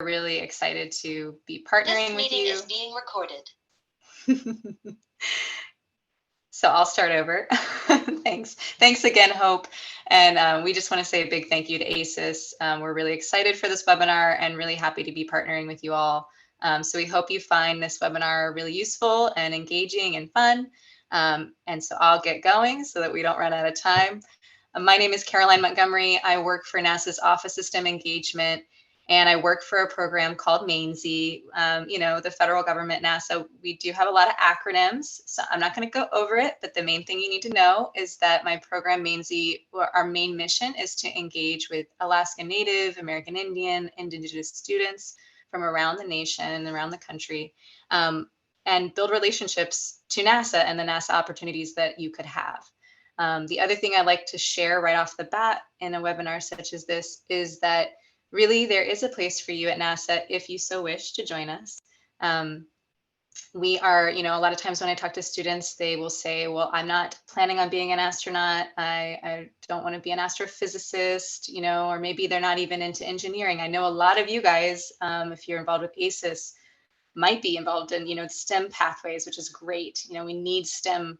really excited to be partnering with you. This meeting is being recorded. So I'll start over. Thanks again, Hope. And we just want to say a big thank you to AISES. We're really excited for this webinar and really happy to be partnering with you all. So we hope you find this webinar really useful and engaging and fun. And so I'll get going so that we don't run out of time. My name is Caroline Montgomery. I work for NASA's Office System Engagement, and I work for a program called MAINSY. You know, the federal government, NASA, we do have a lot of acronyms, so I'm not going to go over it, but the main thing you need to know is that my program MAINSY, our main mission is to engage with Alaska Native, American Indian, Indigenous students from around the nation, around the country, and build relationships to NASA and the NASA opportunities that you could have. The other thing I'd like to share right off the bat in a webinar such as this is that really there is a place for you at NASA if you so wish to join us. We are, you know, a lot of times when I talk to students, they will say, well, I'm not planning on being an astronaut. I don't want to be an astrophysicist, you know, or maybe they're not even into engineering. I know a lot of you guys, if you're involved with AISES, might be involved in, you know, STEM pathways, which is great. You know, we need STEM,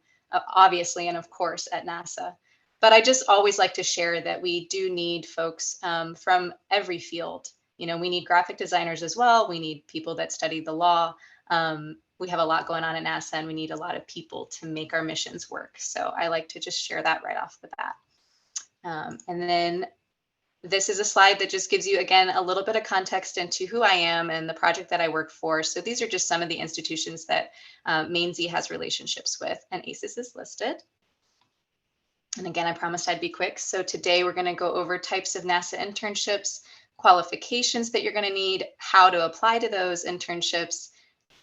obviously, and of course at NASA. But I just always like to share that we do need folks from every field. You know, we need graphic designers as well. We need people that study the law. We have a lot going on at NASA, and we need a lot of people to make our missions work. So I like to just share that right off the bat. And then this is a slide that just gives you, again, a little bit of context into who I am and the project that I work for. So these are just some of the institutions that MAINSY has relationships with, and AISES is listed. And again, I promised I'd be quick. So today we're going to go over types of NASA internships, qualifications that you're going to need, how to apply to those internships.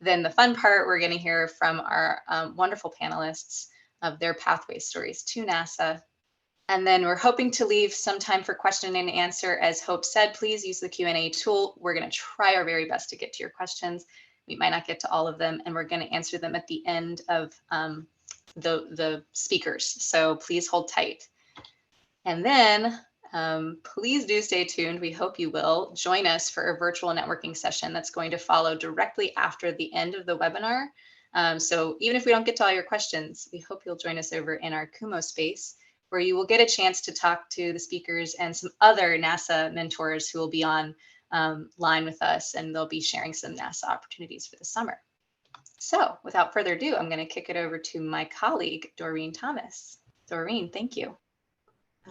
Then the fun part, we're going to hear from our wonderful panelists of their pathway stories to NASA. And then we're hoping to leave some time for question and answer. As Hope said, please use the Q&A tool. We're going to try our very best to get to your questions. We might not get to all of them, and we're going to answer them at the end of the speakers. So please hold tight. And then please do stay tuned. We hope you will join us for a virtual networking session that's going to follow directly after the end of the webinar. So even if we don't get to all your questions, we hope you'll join us over in our Kumo space, where you will get a chance to talk to the speakers and some other NASA mentors who will be on line with us, and they'll be sharing some NASA opportunities for the summer. So without further ado, I'm going to kick it over to my colleague, Doreen Thomas. Doreen, thank you.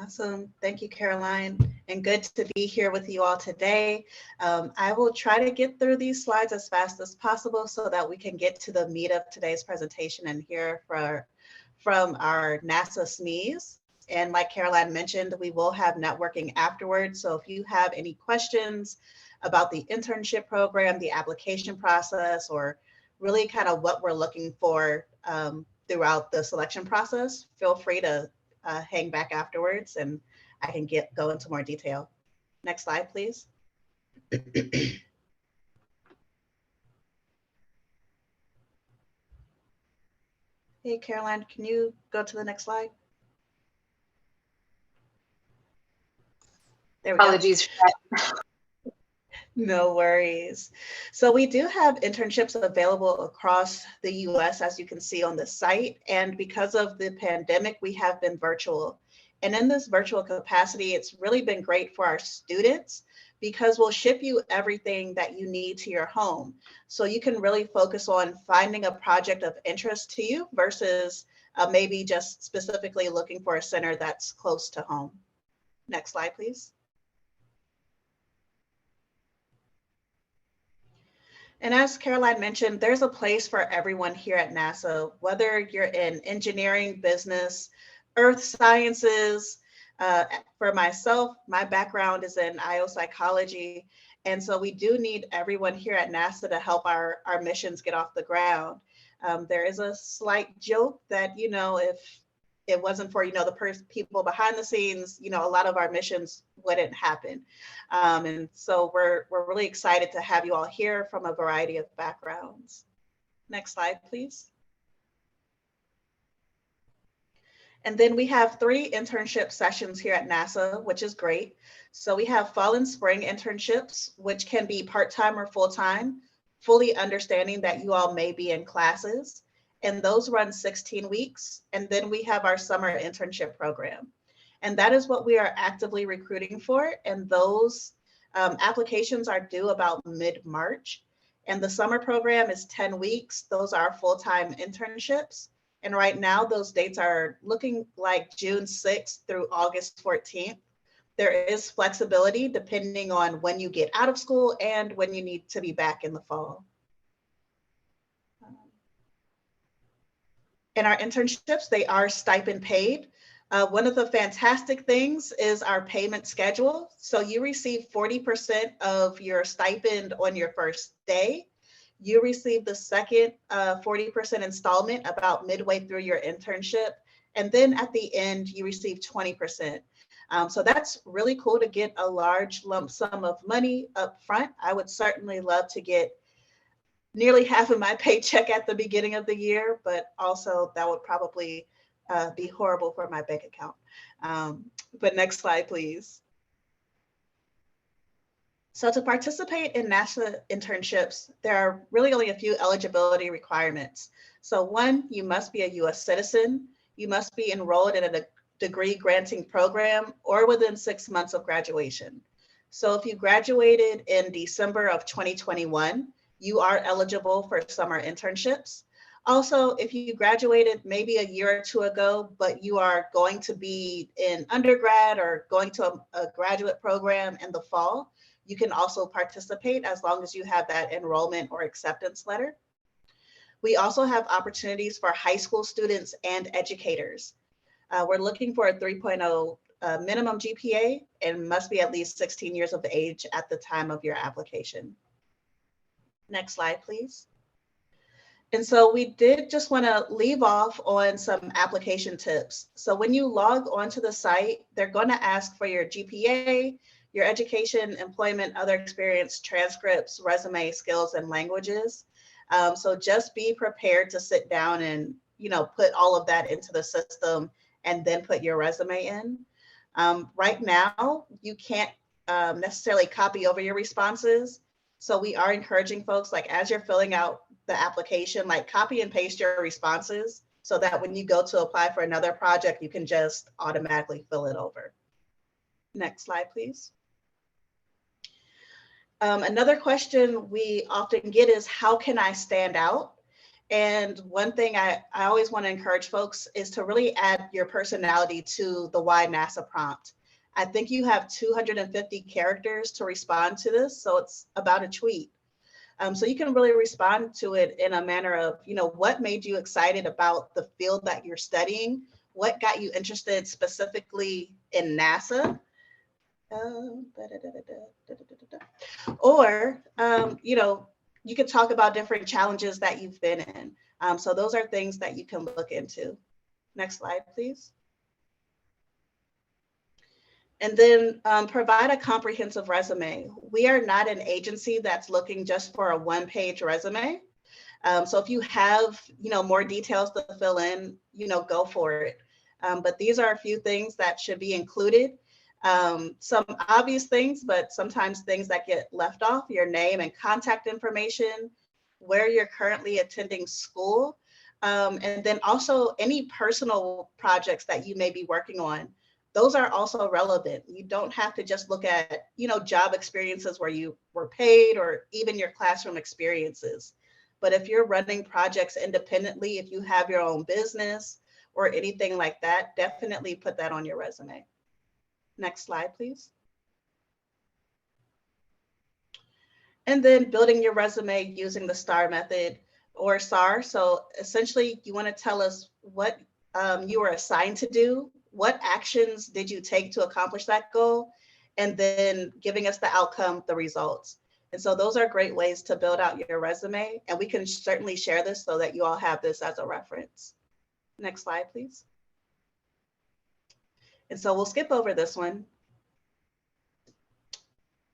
Awesome. Thank you, Caroline. And good to be here with you all today. I will try to get through these slides as fast as possible so that we can get to the meat of today's presentation and hear from our NASA SMEs. And like Caroline mentioned, we will have networking afterwards. So if you have any questions about the internship program, the application process, or really kind of what we're looking for throughout the selection process, feel free to hang back afterwards and I can go into more detail. Next slide, please. Hey, Caroline, can you go to the next slide? There we Apologies go. No worries. So we do have internships available across the US, as you can see on the site. And because of the pandemic, we have been virtual. And in this virtual capacity, it's really been great for our students because we'll ship you everything that you need to your home. So you can really focus on finding a project of interest to you versus maybe just specifically looking for a center that's close to home. Next slide, please. And as Caroline mentioned, there's a place for everyone here at NASA, whether you're in engineering, business, earth sciences. For myself, my background is in IO psychology. And so we do need everyone here at NASA to help our missions get off the ground. There is a slight joke that, you know, if it wasn't for, you know, the people behind the scenes, you know, a lot of our missions wouldn't happen. And so we're really excited to have you all here from a variety of backgrounds. Next slide, please. And then we have 3 internship sessions here at NASA, which is great. So we have fall and spring internships, which can be part-time or full-time, fully understanding that you all may be in classes. And those run 16 weeks. And then we have our summer internship program. And that is what we are actively recruiting for. And those applications are due about mid-March. And the summer program is 10 weeks. Those are full-time internships. And right now, those dates are looking like June 6th through August 14th. There is flexibility depending on when you get out of school and when you need to be back in the fall. In our internships, they are stipend paid. One of the fantastic things is our payment schedule. So you receive 40% of your stipend on your first day. You receive the second 40% installment about midway through your internship. And then at the end, you receive 20%. So that's really cool to get a large lump sum of money up front. I would certainly love to get nearly half of my paycheck at the beginning of the year, but also that would probably be horrible for my bank account. But next slide, please. So to participate in NASA internships, there are really only a few eligibility requirements. So 1, you must be a US citizen. You must be enrolled in a degree granting program or within 6 months of graduation. So if you graduated in December of 2021, you are eligible for summer internships. Also, if you graduated maybe a year or 2 ago, but you are going to be in undergrad or going to a graduate program in the fall, you can also participate as long as you have that enrollment or acceptance letter. We also have opportunities for high school students and educators. We're looking for a 3.0 minimum GPA and must be at least 16 years of age at the time of your application. Next slide, please. And so we did just want to leave off on some application tips. So when you log onto the site, they're going to ask for your GPA, your education, employment, other experience, transcripts, resume, skills, and languages. So just be prepared to sit down and, put all of that into the system and then put your resume in. Right now, you can't necessarily copy over your responses. So we are encouraging folks, like as you're filling out the application, like copy and paste your responses so that when you go to apply for another project, you can just automatically fill it over. Next slide, please. Another question we often get is, how can I stand out? And one thing I always want to encourage folks is to really add your personality to the Why NASA prompt. I think you have 250 characters to respond to this, so it's about a tweet. So you can really respond to it in a manner of, what made you excited about the field that you're studying? What got you interested specifically in NASA? Or, you could talk about different challenges that you've been in. So those are things that you can look into. Next slide, please. And then provide a comprehensive resume. We are not an agency that's looking just for a one-page resume. So if you have, more details to fill in, go for it. But these are a few things that should be included. Some obvious things, but sometimes things that get left off: your name and contact information, where you're currently attending school, and then also any personal projects that you may be working on. Those are also relevant. You don't have to just look at, job experiences where you were paid or even your classroom experiences. But if you're running projects independently, if you have your own business or anything like that, definitely put that on your resume. Next slide, please. And then building your resume using the STAR method or SAR. So essentially, you want to tell us what you were assigned to do, what actions did you take to accomplish that goal, and then giving us the outcome, the results. And so those are great ways to build out your resume. And we can certainly share this so that you all have this as a reference. Next slide, please. And so we'll skip over this one.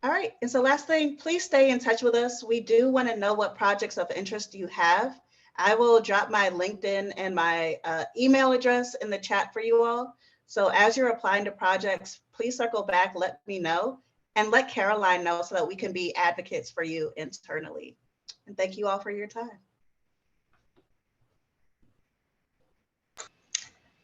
All right, and so last thing, please stay in touch with us. We do want to know what projects of interest you have. I will drop my LinkedIn and my email address in the chat for you all. So as you're applying to projects, please circle back, let me know, and let Caroline know so that we can be advocates for you internally. And thank you all for your time.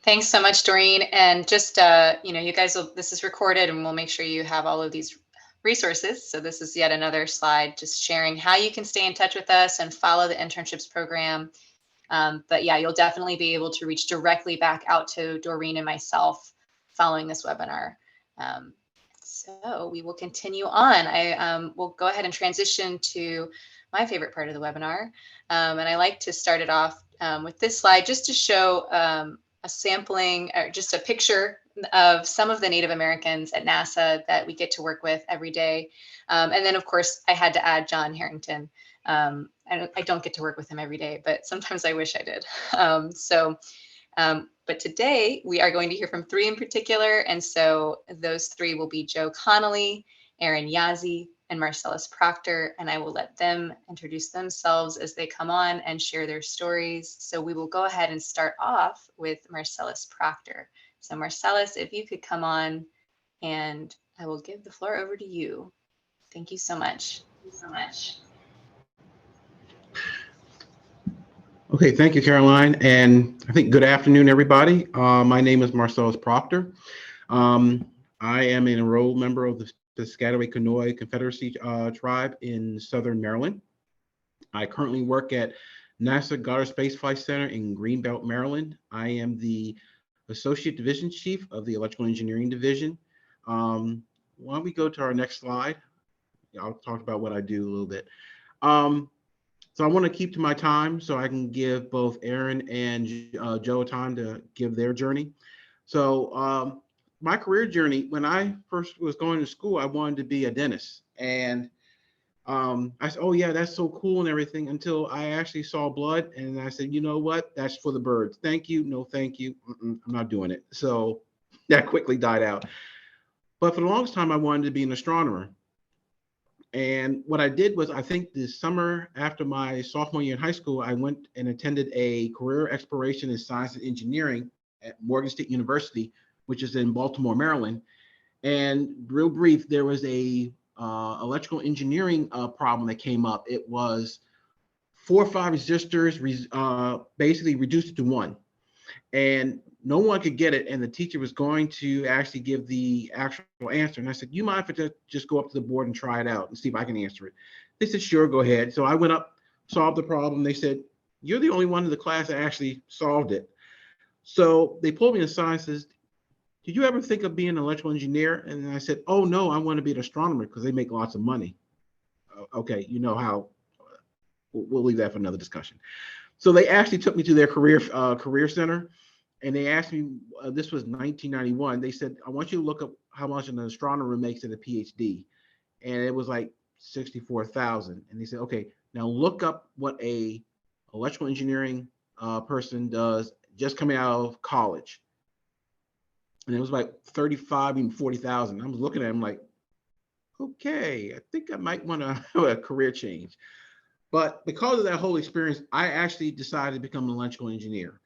Thanks so much, Doreen. And just, you guys will, this is recorded and we'll make sure you have all of these resources. So this is yet another slide, just sharing how you can stay in touch with us and follow the internships program. But yeah, you'll definitely be able to reach directly back out to Doreen and myself following this webinar. So we will continue on. I will go ahead and transition to my favorite part of the webinar. And I like to start it off with this slide just to show a sampling or just a picture of some of the Native Americans at NASA that we get to work with every day. And then of course I had to add John Harrington. I don't get to work with him every day, but sometimes I wish I did. But today we are going to hear from three in particular. And so those three will be Joe Connolly, Aaron Yazzie, and Marcellus Proctor, and I will let them introduce themselves as they come on and share their stories. So we will go ahead and start off with Marcellus Proctor. So Marcellus, if you could come on, and I will give the floor over to you. Thank you so much. Thank you so much. Okay, thank you, Caroline. And I think good afternoon, everybody. My name is Marcellus Proctor. I am an enrolled member of the Piscataway Conoy Confederacy tribe in Southern Maryland. I currently work at NASA Goddard Space Flight Center in Greenbelt, Maryland. I am the Associate Division Chief of the Electrical Engineering Division. Why don't we go to our next slide? I'll talk about what I do a little bit. So I want to keep to my time so I can give both Aaron and Joe time to give their journey. So my career journey, when I first was going to school, I wanted to be a dentist. And I said, oh yeah, that's so cool and everything, until I actually saw blood and I said, you know what, that's for the birds. Thank you, no thank you, I'm not doing it. So that quickly died out. But for the longest time, I wanted to be an astronomer. And what I did was, I think the summer after my sophomore year in high school, I went and attended a career exploration in science and engineering at Morgan State University, which is in Baltimore, Maryland. And real brief, there was a electrical engineering problem that came up. It was 4 or 5 resistors basically reduced it to 1. And no one could get it. And the teacher was going to actually give the actual answer. And I said, you mind if I just go up to the board and try it out and see if I can answer it? They said, sure, go ahead. So I went up, solved the problem. They said, you're the only one in the class that actually solved it. So they pulled me aside and says, did you ever think of being an electrical engineer? And I said, oh no, I want to be an astronomer because they make lots of money. Okay, you know how, we'll leave that for another discussion. So they actually took me to their career center, and they asked me, this was 1991, they said, I want you to look up how much an astronomer makes at a PhD. And it was like 64,000. And they said, okay, now look up what a electrical engineering person does just coming out of college. And it was like 35, even 40,000. I was looking at him like, okay, I think I might want to have a career change. But because of that whole experience, I actually decided to become an electrical engineer.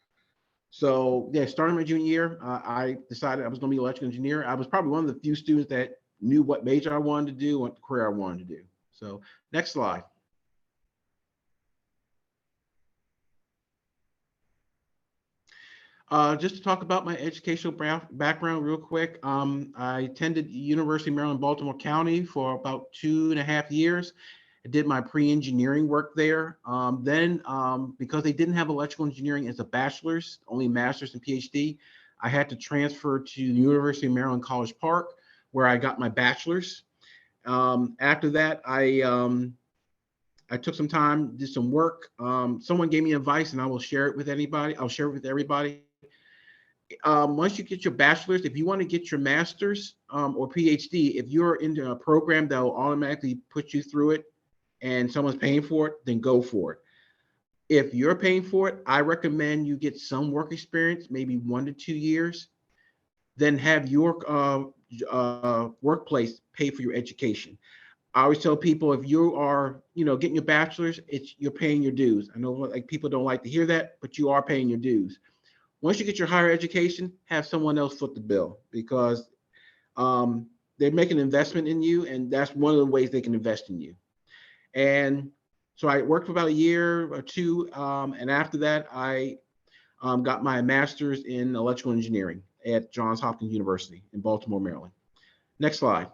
So yeah, starting my junior year, I decided I was going to be an electrical engineer. I was probably one of the few students that knew what major I wanted to do, what career I wanted to do. So next slide. Just to talk about my educational background real quick. I attended University of Maryland, Baltimore County for about 2.5 years. I did my pre-engineering work there. Then because they didn't have electrical engineering as a bachelor's, only master's and PhD, I had to transfer to the University of Maryland, College Park, where I got my bachelor's. After that, I took some time, did some work. Someone gave me advice, and I will share it with anybody. I'll share it with everybody. Once you get your bachelor's, if you want to get your master's or PhD, if you're into a program that will automatically put you through it and someone's paying for it, then go for it. If you're paying for it, I recommend you get some work experience, maybe 1 to 2 years, then have your workplace pay for your education. I always tell people, if you are, getting your bachelor's, you're paying your dues. I know like people don't like to hear that, but you are paying your dues. Once you get your higher education, have someone else foot the bill, because they're making an investment in you, and that's one of the ways they can invest in you. And so I worked for about a year or two, and after that, I got my master's in electrical engineering at Johns Hopkins University in Baltimore, Maryland. Next slide.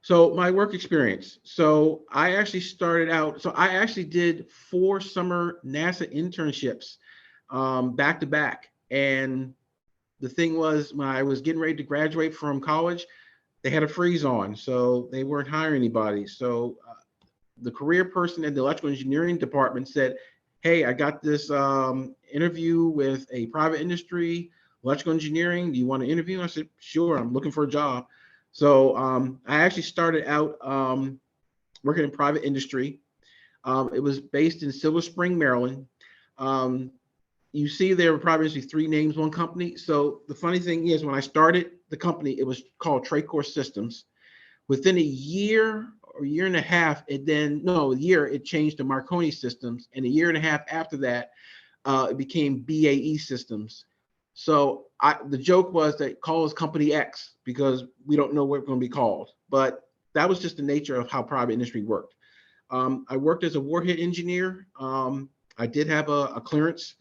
So my work experience. So I actually started out, so I actually did 4 summer NASA internships back to back. And the thing was, when I was getting ready to graduate from college, they had a freeze on, so they weren't hiring anybody. So the career person in the electrical engineering department said, hey, I got this interview with a private industry, electrical engineering. Do you want to interview? And I said, sure, I'm looking for a job. So I actually started out working in private industry. It was based in Silver Spring, Maryland. You see there were probably 3 names, 1 company. So the funny thing is, when I started the company, it was called Traycore Systems. Within a year or year and a half, it changed to Marconi Systems. And a year and a half after that, it became BAE Systems. So the joke was that call us Company X, because we don't know what we're going to be called. But that was just the nature of how private industry worked. I worked as a warhead engineer. I did have a clearance.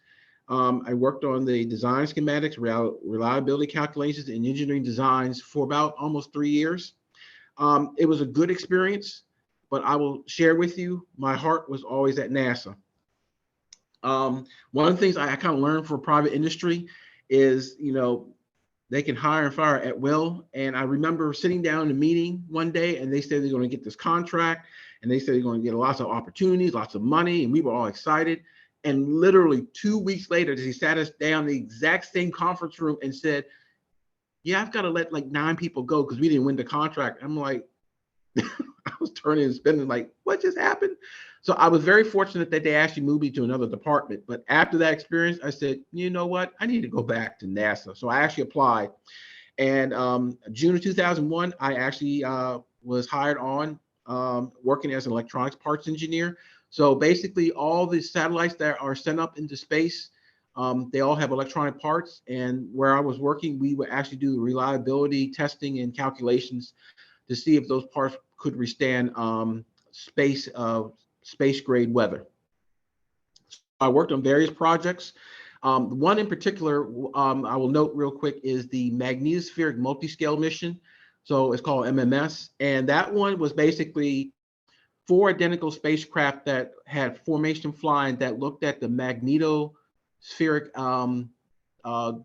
I worked on the design schematics, reliability calculations, and engineering designs for about almost 3 years. It was a good experience, but I will share with you, my heart was always at NASA. One of the things I kind of learned for private industry is, they can hire and fire at will. And I remember sitting down in a meeting one day, and they said they're going to get this contract, and they said they're going to get lots of opportunities, lots of money, and we were all excited. And literally 2 weeks later, he sat us down in the exact same conference room and said, yeah, I've got to let like 9 people go because we didn't win the contract. I'm like, I was turning and spinning like, what just happened? So I was very fortunate that they actually moved me to another department. But after that experience, I said, you know what? I need to go back to NASA. So I actually applied. And June of 2001, I actually was hired on working as an electronics parts engineer. So basically all the satellites that are sent up into space, they all have electronic parts. And where I was working, we would actually do the reliability testing and calculations to see if those parts could withstand space grade weather. So I worked on various projects. One in particular, I will note real quick, is the magnetospheric multiscale mission. So it's called MMS. And that one was basically 4 identical spacecraft that had formation flying that looked at the magnetospheric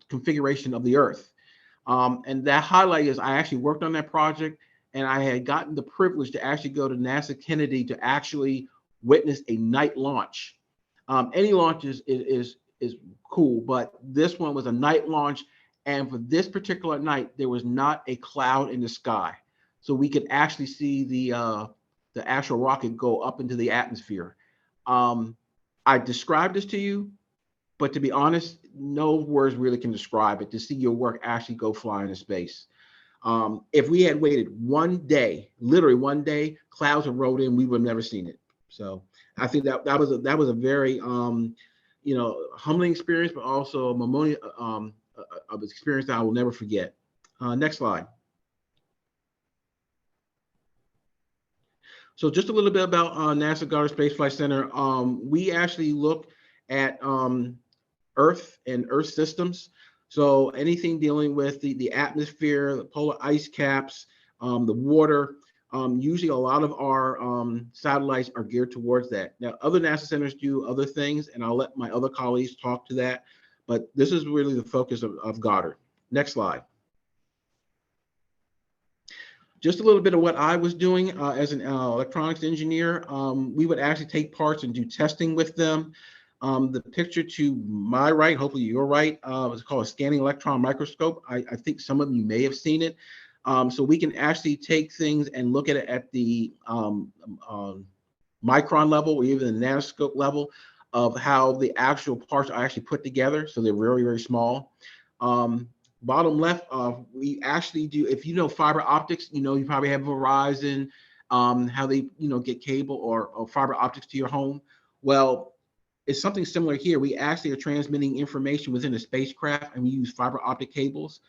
configuration of the Earth. And that highlight is I actually worked on that project, and I had gotten the privilege to actually go to NASA Kennedy to actually witness a night launch. Any launch is cool, but this one was a night launch. And for this particular night, there was not a cloud in the sky. So we could actually see the actual rocket go up into the atmosphere. I described this to you, but to be honest, no words really can describe it, to see your work actually go fly into space. If we had waited one day, literally one day, clouds have rolled in, we would have never seen it. So I think that was a very humbling experience, but also a memorial of experience that I will never forget. Next slide. So just a little bit about NASA Goddard Space Flight Center. We actually look at Earth and Earth systems. So anything dealing with the atmosphere, the polar ice caps, the water, usually a lot of our satellites are geared towards that. Now, other NASA centers do other things, and I'll let my other colleagues talk to that. But this is really the focus of Goddard. Next slide. Just a little bit of what I was doing as an electronics engineer. We would actually take parts and do testing with them. The picture to my right, hopefully your right, is called a scanning electron microscope. I think some of you may have seen it. So we can actually take things and look at it at the micron level or even the nanoscope level of how the actual parts are actually put together. So they're very, very small. bottom left, we actually do, if you know fiber optics, you probably have Verizon, how they, get cable or fiber optics to your home. Well, it's something similar here. We actually are transmitting information within a spacecraft, and we use fiber optic cables.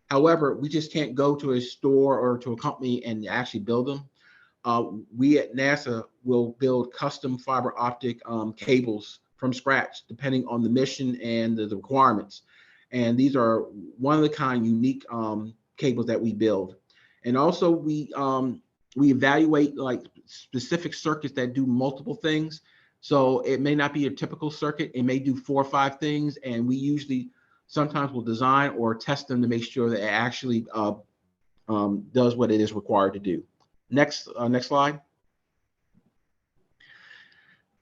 However, we just can't go to a store or to a company and actually build them. We at NASA will build custom fiber optic cables from scratch, depending on the mission and the requirements. And these are one of the kind unique cables that we build. And also we evaluate like specific circuits that do multiple things. So it may not be a typical circuit. It may do 4 or 5 things. And we usually sometimes will design or test them to make sure that it actually does what it is required to do. Next slide.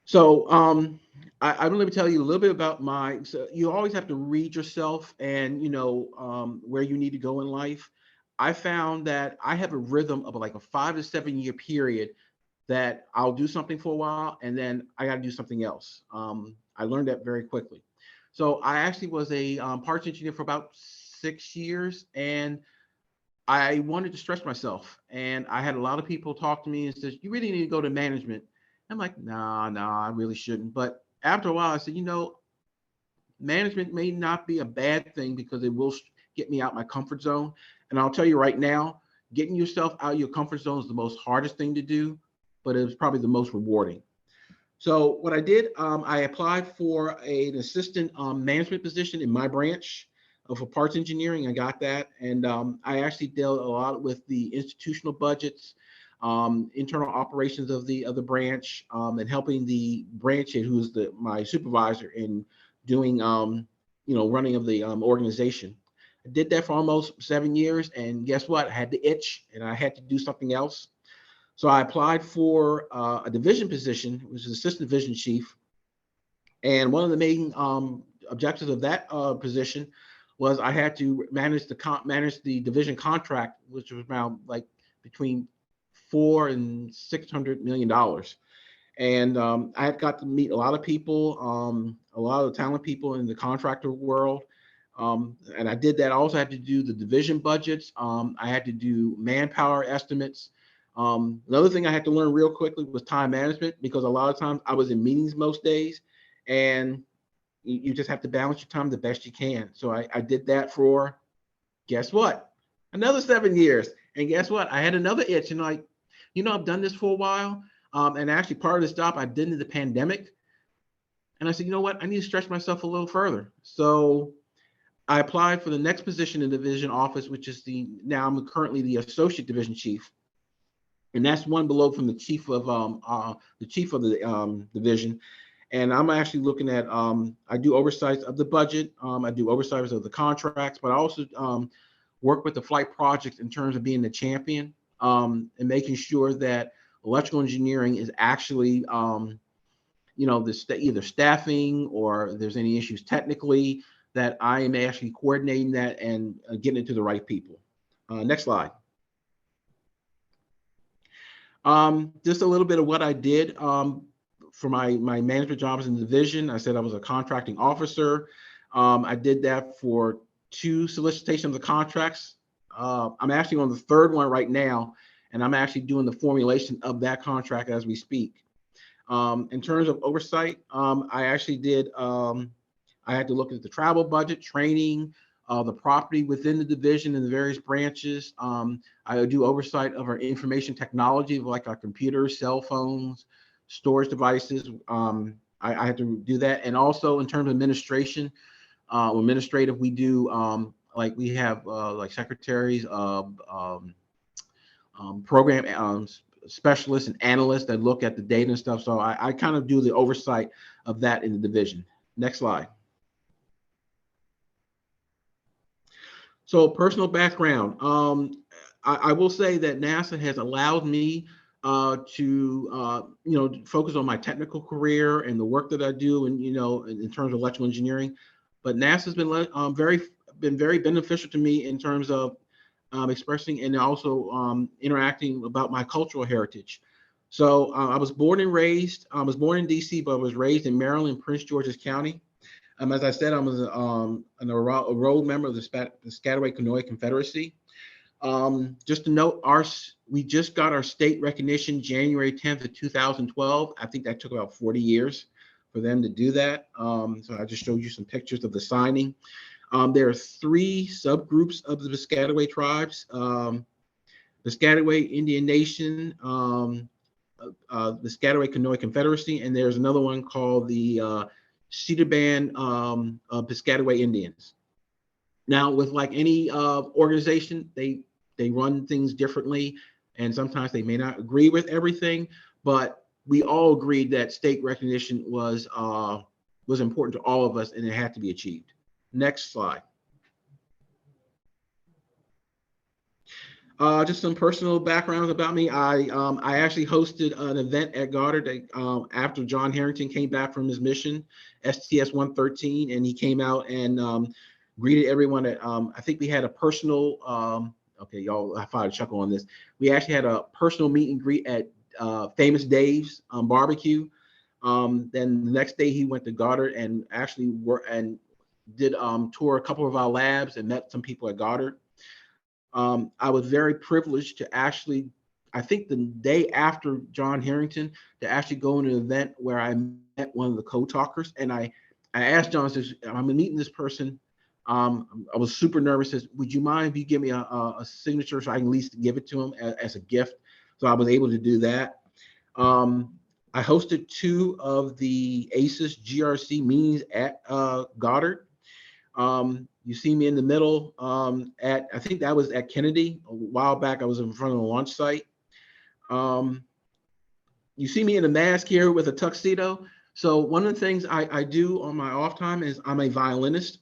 So I'm going to tell you a little bit about so you always have to read yourself and, where you need to go in life. I found that I have a rhythm of like a 5 to 7 year period that I'll do something for a while and then I got to do something else. I learned that very quickly. So I actually was a parts engineer for about 6 years, and I wanted to stretch myself. And I had a lot of people talk to me and said, you really need to go to management. I'm like, nah, I really shouldn't. But after a while, I said, management may not be a bad thing because it will get me out my comfort zone. And I'll tell you right now, getting yourself out of your comfort zone is the most hardest thing to do, but it was probably the most rewarding. So what I did, I applied for an assistant management position in my branch for parts engineering. I got that. And I actually dealt a lot with the institutional budgets, internal operations of the branch, and helping the branch head, who's my supervisor, in doing, running of the organization. I did that for almost 7 years. And guess what? I had the itch and I had to do something else. So I applied for a division position, which is assistant division chief. And one of the main objectives of that position was I had to manage the division contract, which was around like between $400 and $600 million. And I had got to meet a lot of people, a lot of talented people in the contractor world. And I did that. I also had to do the division budgets. I had to do manpower estimates. Another thing I had to learn real quickly was time management, because a lot of times I was in meetings most days, and you just have to balance your time the best you can. So I did that for, guess what? Another 7 years. And guess what? I had another itch, and I've done this for a while. And actually part of this job I did in the pandemic. And I said, you know what? I need to stretch myself a little further. So I applied for the next position in the division office, which is now I'm currently the associate division chief. And that's one below from the chief of the division. And I'm actually looking at, I do oversight of the budget. I do oversight of the contracts, but I also work with the flight projects in terms of being the champion, and making sure that electrical engineering is actually, either staffing or if there's any issues technically, that I am actually coordinating that and getting it to the right people. Next slide. Just a little bit of what I did for my management jobs in the division. I said I was a contracting officer. I did that for 2 solicitations of contracts. I'm actually on the 3rd one right now, and I'm actually doing the formulation of that contract as we speak. In terms of oversight, I actually did, I had to look at the travel budget, training, the property within the division and the various branches. I do oversight of our information technology, like our computers, cell phones, storage devices. I had to do that. And also in terms of administration, administrative, we do, like we have like secretaries, program specialists and analysts that look at the data and stuff. So I kind of do the oversight of that in the division. Next slide. So personal background. I will say that NASA has allowed me to focus on my technical career and the work that I do, and in terms of electrical engineering. But NASA's been very beneficial to me in terms of expressing and also interacting about my cultural heritage. So I was born and raised. I was born in DC, but I was raised in Maryland, Prince George's County. As I said, I'm an enrolled member of the Piscataway Conoy Confederacy. Just to note, we just got our state recognition January 10th of 2012. I think that took about 40 years for them to do that. So I just showed you some pictures of the signing. There are 3 subgroups of the Piscataway tribes: Piscataway Indian Nation, the Piscataway Conoy Confederacy, and there's another one called the Cedar Band of Piscataway Indians. Now, with like any organization, they run things differently, and sometimes they may not agree with everything, but we all agreed that state recognition was important to all of us, and it had to be achieved. Next slide. Just some personal backgrounds about me. I actually hosted an event at Goddard after John Harrington came back from his mission, STS-113, and he came out and greeted everyone at, I think we had a personal, okay, y'all, I fired a chuckle on this. We actually had a personal meet and greet at Famous Dave's barbecue. Then the next day he went to Goddard and actually did tour a couple of our labs and met some people at Goddard. I was very privileged to actually, I think the day after John Harrington, to actually go to an event where I met one of the co-talkers, and I asked John, I said, I'm meeting this person. I was super nervous. Says, would you mind if you give me a signature so I can at least give it to him as a gift? So I was able to do that. I hosted 2 of the AISES GRC meetings at Goddard. You see me in the middle I think that was at Kennedy. A while back, I was in front of the launch site. You see me in a mask here with a tuxedo. So one of the things I do on my off time is I'm a violinist.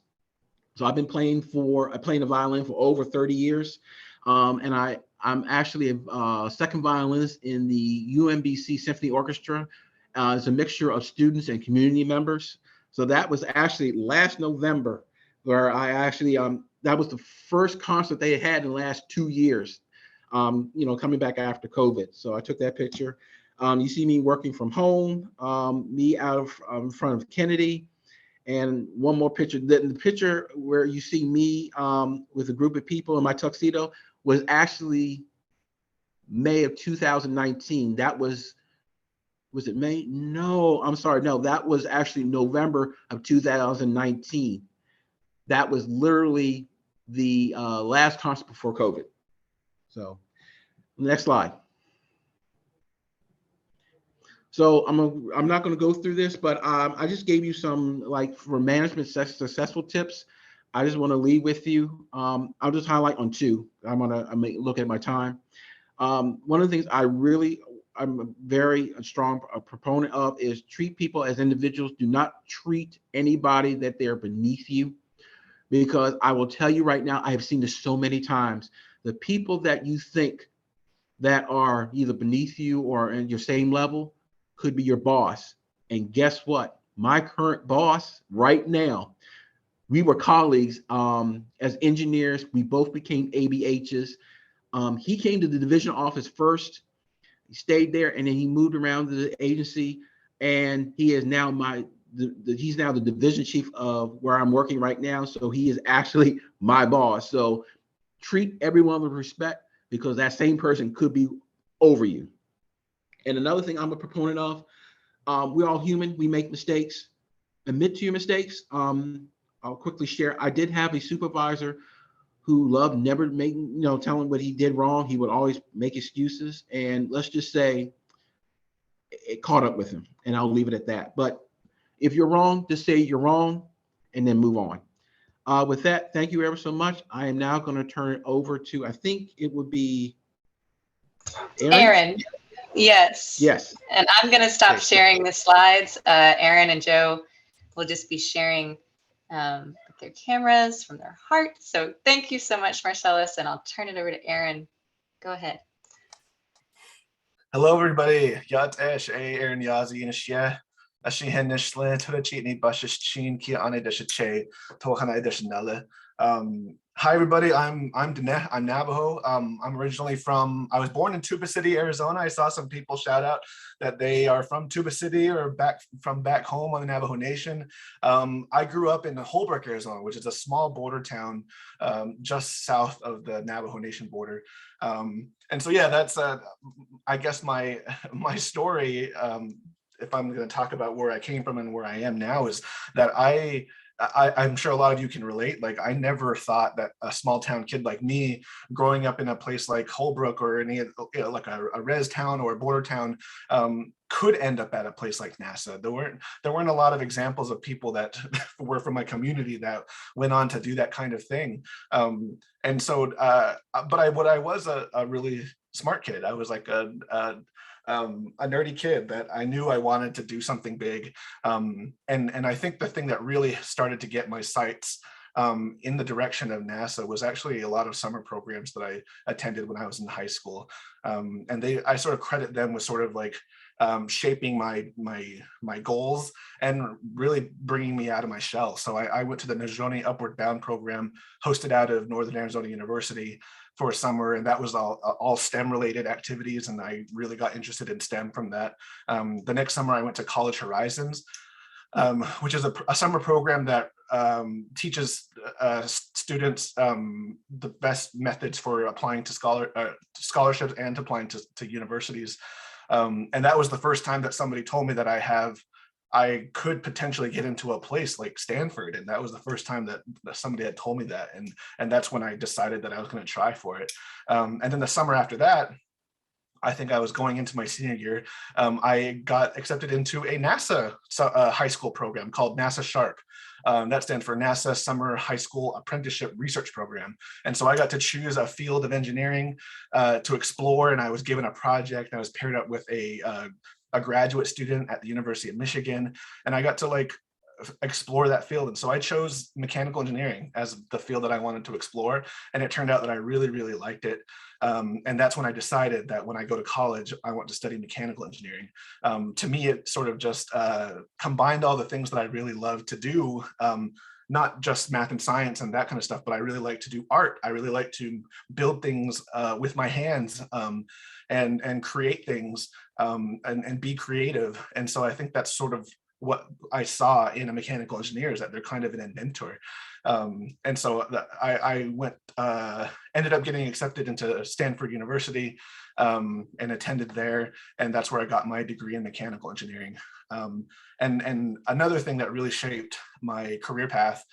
So I've been playing the violin for over 30 years. And I'm actually a second violinist in the UMBC Symphony Orchestra. It's a mixture of students and community members. So that was actually last November, where I actually, that was the first concert they had in the last 2 years, coming back after COVID. So I took that picture. You see me working from home, me out in front of Kennedy. And one more picture, the picture where you see me with a group of people in my tuxedo was actually May of 2019. That was it May? No, I'm sorry. No, that was actually November of 2019. That was literally the last concert before COVID. So next slide. So I'm not going to go through this, but I just gave you some for management successful tips. I just want to leave with you. I'll just highlight on 2. I'm look at my time. One of the things I'm a very strong proponent of is treat people as individuals. Do not treat anybody that they're beneath you, because I will tell you right now, I have seen this so many times. The people that you think that are either beneath you or in your same level could be your boss. And guess what? My current boss right now, we were colleagues as engineers. We both became ABHs. He came to the division office first. He stayed there, and then he moved around to the agency, and he is now he's now the division chief of where I'm working right now. So he is actually my boss. So treat everyone with respect, because that same person could be over you. And another thing I'm a proponent of, we're all human. We make mistakes. Admit to your mistakes. I'll quickly share. I did have a supervisor who loved never making, telling what he did wrong. He would always make excuses. And let's just say it caught up with him. And I'll leave it at that. But if you're wrong, just say you're wrong and then move on. With that, thank you ever so much. I am now going to turn it over to, I think it would be Aaron. Yes. Yes. And I'm going to stop sharing the slides. Aaron and Joe will just be sharing with their cameras from their heart. So thank you so much, Marcellus, and I'll turn it over to Aaron. Go ahead. Hello, everybody. Yat esh Aaron Yazi and Shia. Ashi Henish Lin to the Cheatney Bushes Chin Kia Ane Desha Che, Tohana Deshanella. Hi everybody, I'm Dinesh, I'm Navajo. I'm originally I was born in Tuba City, Arizona. I saw some people shout out that they are from Tuba City or back home on the Navajo Nation. I grew up in Holbrook, Arizona, which is a small border town just south of the Navajo Nation border. And so yeah, that's I guess my story, if I'm going to talk about where I came from and where I am now, is that I'm sure a lot of you can relate. Like, I never thought that a small town kid like me, growing up in a place like Holbrook or any like a res town or a border town, could end up at a place like NASA. There weren't a lot of examples of people that were from my community that went on to do that kind of thing. And so, but I was a really smart kid. I was like a nerdy kid that I knew I wanted to do something big. And I think the thing that really started to get my sights in the direction of NASA was actually a lot of summer programs that I attended when I was in high school. And I sort of credit them with sort of like shaping my goals and really bringing me out of my shell. So I went to the Najoni Upward Bound program hosted out of Northern Arizona University for a summer, and that was all STEM related activities, and I really got interested in STEM from that. The next summer I went to College Horizons, which is a summer program that teaches students the best methods for applying to scholarships and applying to universities. And that was the first time that somebody told me that I could potentially get into a place like Stanford. And that was the first time that somebody had told me that. And that's when I decided that I was going to try for it. And then the summer after that, I think I was going into my senior year, I got accepted into a NASA high school program called NASA Sharp. That stands for NASA Summer High School Apprenticeship Research Program. And so I got to choose a field of engineering to explore, and I was given a project. I was paired up with a graduate student at the University of Michigan, and I got to like explore that field. And so I chose mechanical engineering as the field that I wanted to explore. And it turned out that I really, really liked it. And that's when I decided that when I go to college, I want to study mechanical engineering. To me, it sort of just combined all the things that I really love to do, not just math and science and that kind of stuff, but I really like to do art. I really like to build things with my hands and create things and be creative. And so I think that's sort of what I saw in a mechanical engineer, is that they're kind of an inventor. And so I ended up getting accepted into Stanford University and attended there. And that's where I got my degree in mechanical engineering. And another thing that really shaped my career path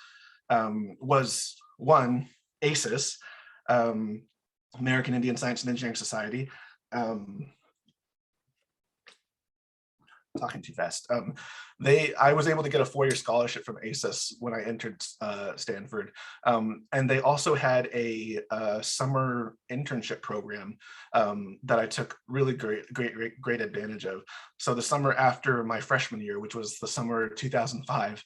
was one, AISES, American Indian Science and Engineering Society. Talking too fast. I was able to get a 4-year scholarship from AISES when I entered Stanford. And they also had a summer internship program that I took really great advantage of. So the summer after my freshman year, which was the summer 2005,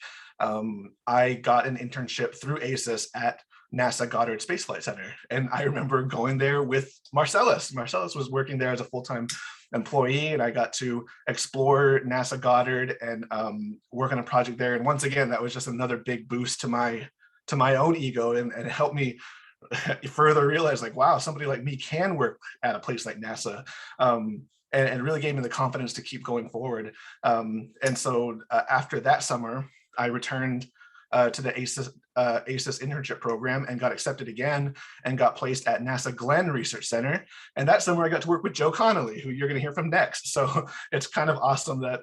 I got an internship through AISES at NASA Goddard Space Flight Center. And I remember going there with Marcellus. Marcellus was working there as a full-time employee, and I got to explore NASA Goddard and work on a project there. And once again, that was just another big boost to my own ego, and it helped me further realize, like, wow, somebody like me can work at a place like NASA. And really gave me the confidence to keep going forward. And so after that summer, I returned to the AISES internship program and got accepted again and got placed at NASA Glenn Research Center. And that's somewhere I got to work with Joe Connolly, who you're going to hear from next. So it's kind of awesome that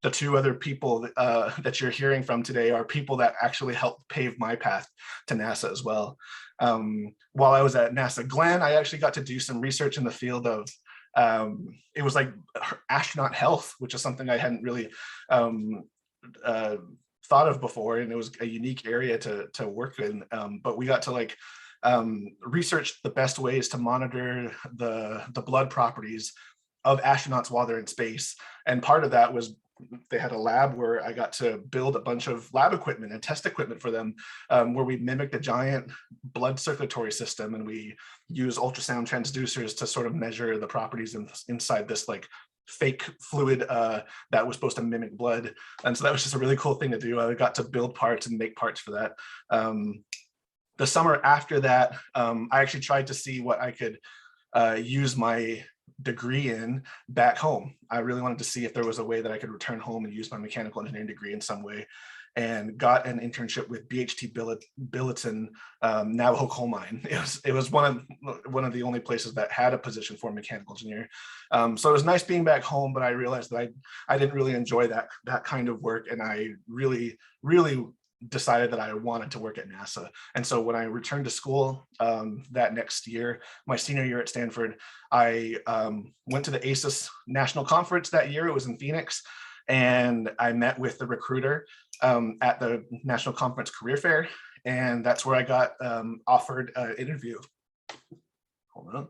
the two other people that you're hearing from today are people that actually helped pave my path to NASA as well. While I was at NASA Glenn, I actually got to do some research in the field of it was like astronaut health, which is something I hadn't really thought of before, and it was a unique area to work in. But we got to like research the best ways to monitor the blood properties of astronauts while they're in space. And part of that was they had a lab where I got to build a bunch of lab equipment and test equipment for them, where we mimicked a giant blood circulatory system, and we use ultrasound transducers to sort of measure the properties inside this like fake fluid that was supposed to mimic blood. And so that was just a really cool thing to do. I got to build parts and make parts for that. the summer after that, I actually tried to see what I could use my degree in back home. I really wanted to see if there was a way that I could return home and use my mechanical engineering degree in some way, and got an internship with BHT Billiton Navajo Coal Mine. It was one of the only places that had a position for a mechanical engineer. So it was nice being back home, but I realized that I didn't really enjoy that kind of work, and I really decided that I wanted to work at NASA. And so when I returned to school that next year, my senior year at Stanford, I went to the AISES National Conference that year. It was in Phoenix. And I met with the recruiter at the National Conference Career Fair. And that's where I got offered an interview. Hold on.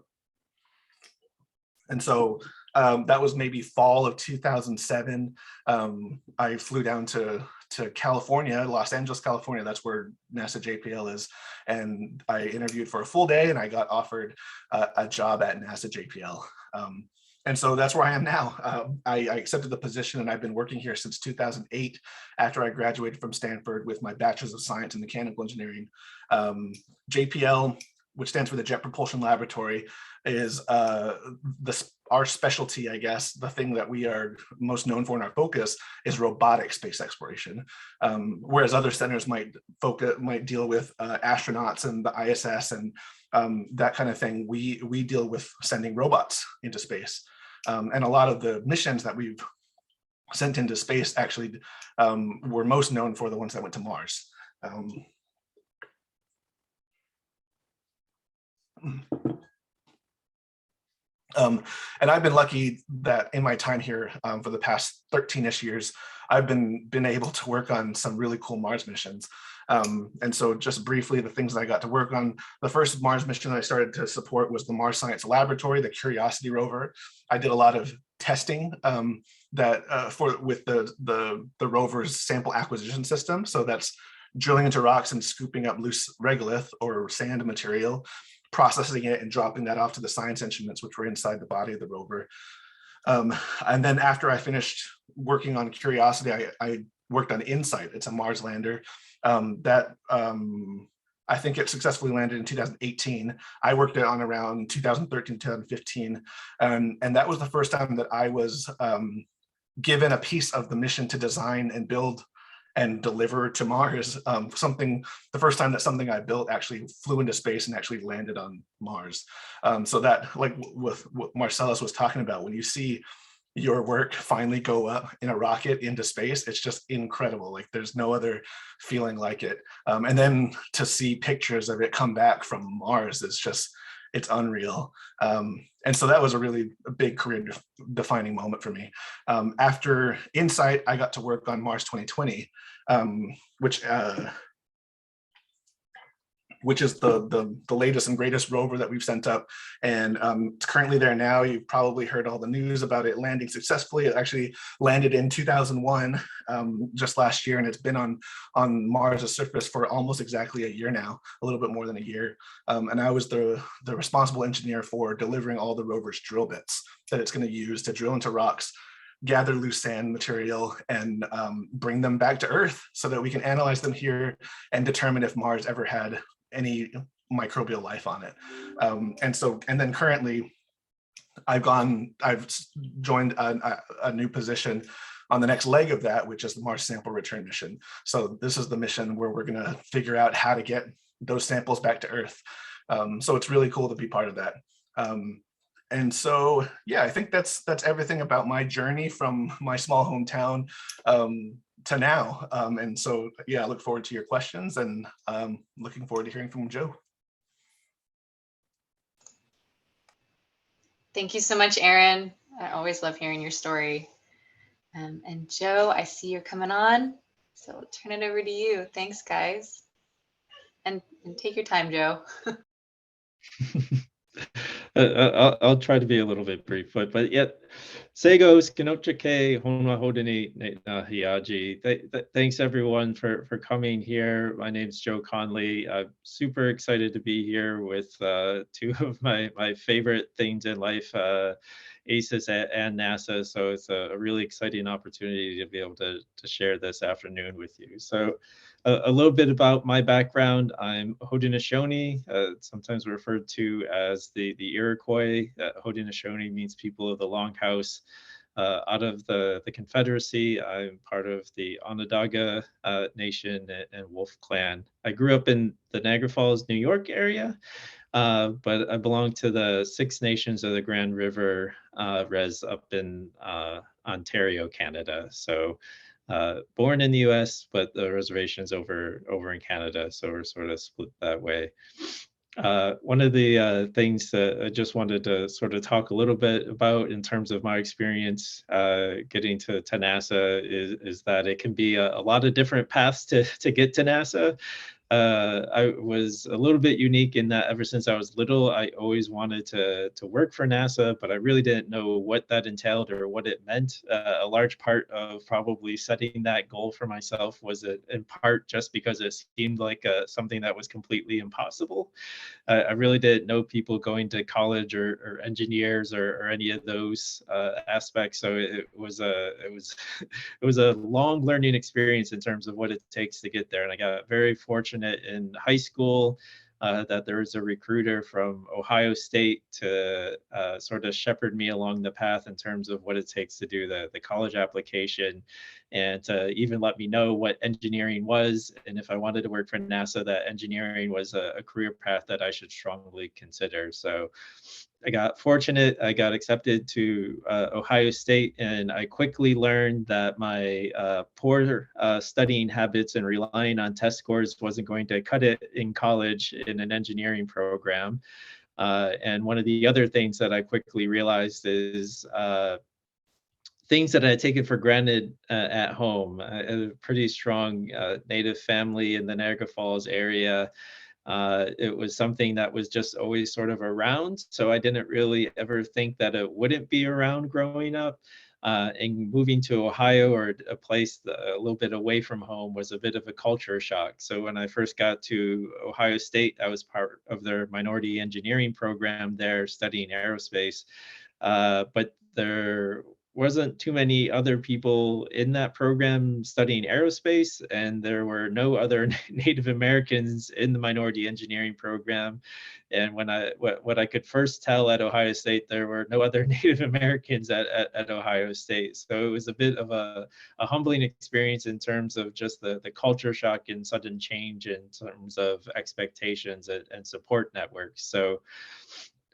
And so that was maybe fall of 2007. I flew down to California, Los Angeles, California. That's where NASA JPL is. And I interviewed for a full day, and I got offered a job at NASA JPL. And so that's where I am now. I accepted the position, and I've been working here since 2008 after I graduated from Stanford with my Bachelor's of Science in Mechanical Engineering. JPL, which stands for the Jet Propulsion Laboratory, is our specialty, I guess. The thing that we are most known for in our focus is robotic space exploration, whereas other centers might deal with astronauts and the ISS and that kind of thing. We deal with sending robots into space, and a lot of the missions that we've sent into space actually were most known for the ones that went to Mars. And I've been lucky that in my time here for the past 13-ish years, I've been able to work on some really cool Mars missions. And so just briefly, the things that I got to work on, the first Mars mission that I started to support was the Mars Science Laboratory, the Curiosity rover. I did a lot of testing with the rover's sample acquisition system. So that's drilling into rocks and scooping up loose regolith or sand material, processing it and dropping that off to the science instruments, which were inside the body of the rover. And then after I finished working on Curiosity, I worked on InSight. It's a Mars lander that I think it successfully landed in 2018. I worked it on around 2013, 2015. And that was the first time that I was given a piece of the mission to design and build and deliver to Mars. The first time that something I built actually flew into space and actually landed on Mars. So that, like with what Marcellus was talking about, when you see your work finally go up in a rocket into space, it's just incredible. Like there's no other feeling like it. And then to see pictures of it come back from Mars, it's unreal. And so that was a really big career defining moment for me. After InSight, I got to work on Mars 2020, which is the latest and greatest rover that we've sent up. And it's currently there now. You've probably heard all the news about it landing successfully. It actually landed in 2001, just last year, and it's been on Mars' surface for almost exactly a year now, a little bit more than a year. And I was the responsible engineer for delivering all the rover's drill bits that it's going to use to drill into rocks, gather loose sand material, and bring them back to Earth so that we can analyze them here and determine if Mars ever had any microbial life on it. And then currently I've joined a new position on the next leg of that, which is the Mars sample return mission. So this is the mission where we're going to figure out how to get those samples back to Earth. So it's really cool to be part of that. And so, yeah, I think that's everything about my journey from my small hometown to now. And so, yeah, I look forward to your questions, and looking forward to hearing from Joe. Thank you so much, Aaron. I always love hearing your story. And Joe, I see you're coming on, so I'll turn it over to you. Thanks, guys. And take your time, Joe. I'll try to be a little bit brief, but yet, Segos, Kenochake, Honwa Hodini, Nahiaji. Thanks everyone for coming here. My name's Joe Conley. I'm super excited to be here with two of my favorite things in life, AISES and NASA. So it's a really exciting opportunity to be able to share this afternoon with you. So a little bit about my background. I'm Haudenosaunee, sometimes referred to as the Iroquois. Haudenosaunee means people of the Longhouse. Out of the Confederacy, I'm part of the Onondaga Nation and Wolf Clan. I grew up in the Niagara Falls, New York area, but I belong to the Six Nations of the Grand River res up in Ontario, Canada. So born in the US, but the reservation's over in Canada. So we're sort of split that way. One of the things that I just wanted to sort of talk a little bit about in terms of my experience getting to NASA is that it can be a lot of different paths to get to NASA. I was a little bit unique in that ever since I was little, I always wanted to work for NASA, but I really didn't know what that entailed or what it meant. A large part of probably setting that goal for myself was in part just because it seemed like something that was completely impossible. I really didn't know people going to college or engineers or any of those aspects. So it was it was a long learning experience in terms of what it takes to get there. And I got very fortunate in high school that there was a recruiter from Ohio State to sort of shepherd me along the path in terms of what it takes to do the college application, and to even let me know what engineering was, and if I wanted to work for NASA, that engineering was a career path that I should strongly consider. So I got fortunate. I got accepted to Ohio State, and I quickly learned that my poor studying habits and relying on test scores wasn't going to cut it in college in an engineering program. And one of the other things that I quickly realized is things that I had taken for granted at home. I had a pretty strong Native family in the Niagara Falls area. It was something that was just always sort of around. So I didn't really ever think that it wouldn't be around growing up. And moving to Ohio, or a place a little bit away from home, was a bit of a culture shock. So when I first got to Ohio State, I was part of their minority engineering program there, studying aerospace. But there wasn't too many other people in that program studying aerospace, and there were no other Native Americans in the minority engineering program. And when what I could first tell at Ohio State, there were no other Native Americans at Ohio State. So it was a bit of a humbling experience in terms of just the culture shock and sudden change in terms of expectations and support networks. So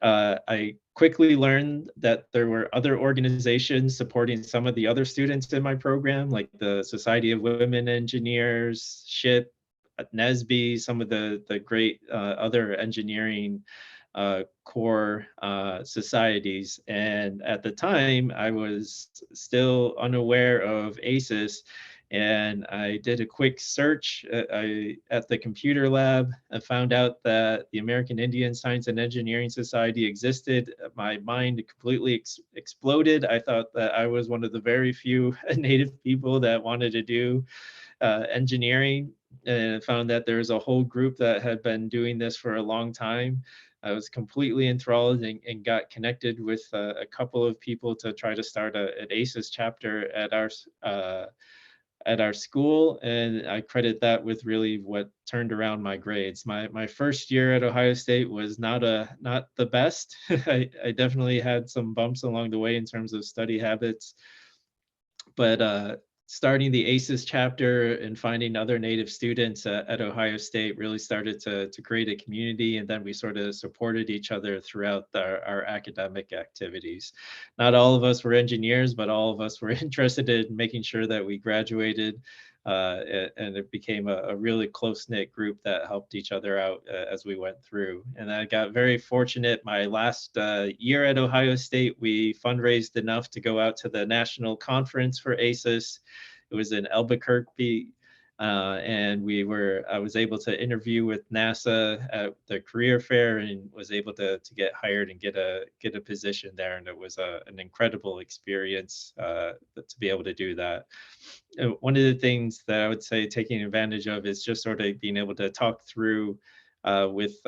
I quickly learned that there were other organizations supporting some of the other students in my program, like the Society of Women Engineers, SHIP, NSBE, some of the great other engineering core societies. And at the time, I was still unaware of AISES. And I did a quick search at the computer lab. I found out that the American Indian Science and Engineering Society existed. My mind completely exploded. I thought that I was one of the very few Native people that wanted to do engineering, and I found that there's a whole group that had been doing this for a long time. I was completely enthralled and got connected with a couple of people to try to start an AISES chapter at our school, and I credit that with really what turned around my grades. My first year at Ohio State was not the best. I definitely had some bumps along the way in terms of study habits, but starting the AISES chapter and finding other Native students at Ohio State really started to create a community, and then we sort of supported each other throughout our academic activities. Not all of us were engineers, but all of us were interested in making sure that we graduated, and it became a really close-knit group that helped each other out as we went through. And I got very fortunate. My last year at Ohio State, we fundraised enough to go out to the national conference for AISES. It was in Albuquerque, and I was able to interview with NASA at the career fair, and was able to get hired and get a position there. And it was an incredible experience to be able to do that. One of the things that I would say taking advantage of is just sort of being able to talk through with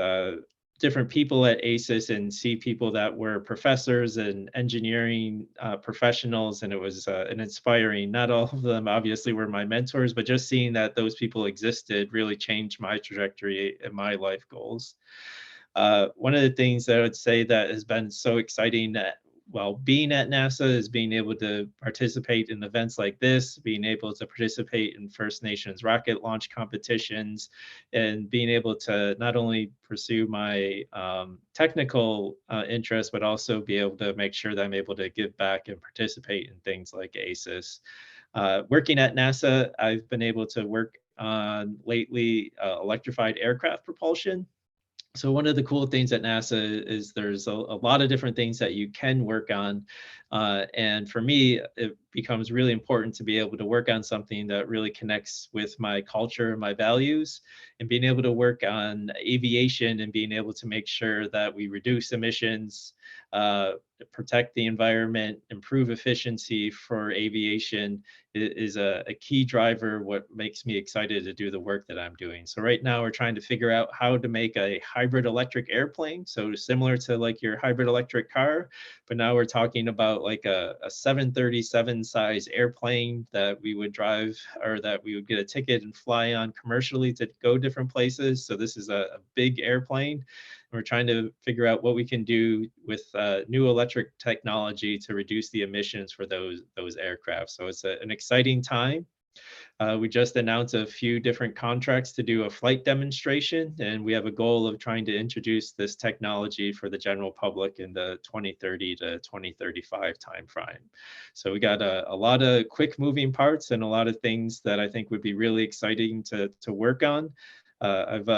different people at AISES and see people that were professors and engineering professionals, and it was an inspiring. Not all of them obviously were my mentors, but just seeing that those people existed really changed my trajectory and my life goals. One of the things that I would say that has been so exciting while being at NASA is being able to participate in events like this, being able to participate in First Nations rocket launch competitions, and being able to not only pursue my technical interests, but also be able to make sure that I'm able to give back and participate in things like AISES. Working at NASA, I've been able to work on lately electrified aircraft propulsion. So one of the cool things at NASA is there's a lot of different things that you can work on. And for me, it becomes really important to be able to work on something that really connects with my culture and my values, and being able to work on aviation and being able to make sure that we reduce emissions, protect the environment, improve efficiency for aviation is a key driver, what makes me excited to do the work that I'm doing. So right now we're trying to figure out how to make a hybrid electric airplane. So similar to like your hybrid electric car, but now we're talking about like a 737 size airplane that we would drive, or that we would get a ticket and fly on commercially to go different places. So this is a big airplane. We're trying to figure out what we can do with new electric technology to reduce the emissions for those aircraft. So it's an exciting time. We just announced a few different contracts to do a flight demonstration, and we have a goal of trying to introduce this technology for the general public in the 2030 to 2035 timeframe. So we got a lot of quick moving parts and a lot of things that I think would be really exciting to work on. I've